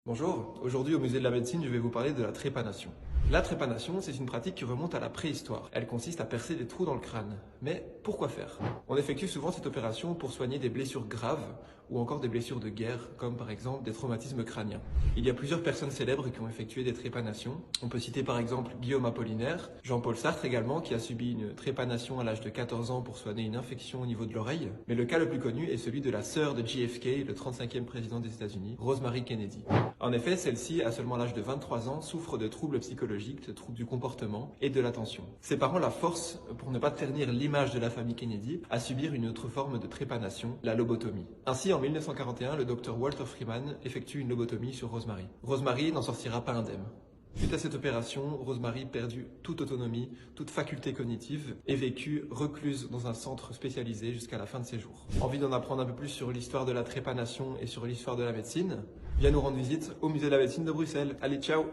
Bonjour, aujourd'hui au musée de la médecine, je vais vous parler de la trépanation. La trépanation, c'est une pratique qui remonte à la préhistoire. Elle consiste à percer des trous dans le crâne. Mais pourquoi faire? On effectue souvent cette opération pour soigner des blessures graves ou encore des blessures de guerre, comme par exemple des traumatismes crâniens. Il y a plusieurs personnes célèbres qui ont effectué des trépanations. On peut citer par exemple Guillaume Apollinaire, Jean-Paul Sartre également, qui a subi une trépanation à l'âge de 14 ans pour soigner une infection au niveau de l'oreille. Mais le cas le plus connu est celui de la sœur de JFK, le 35e président des États-Unis, Rosemary Kennedy. En effet, celle-ci, à seulement l'âge de 23 ans, souffre de troubles psychologiques, de troubles du comportement et de l'attention. Ses parents la forcent, pour ne pas ternir l'image de la famille Kennedy, à subir une autre forme de trépanation, la lobotomie. Ainsi, en 1941, le docteur Walter Freeman effectue une lobotomie sur Rosemary. Rosemary n'en sortira pas indemne. Suite à cette opération, Rosemary perdut toute autonomie, toute faculté cognitive et vécut recluse dans un centre spécialisé jusqu'à la fin de ses jours. Envie d'en apprendre un peu plus sur l'histoire de la trépanation et sur l'histoire de la médecine? Viens nous rendre visite au musée de la médecine de Bruxelles. Allez, ciao!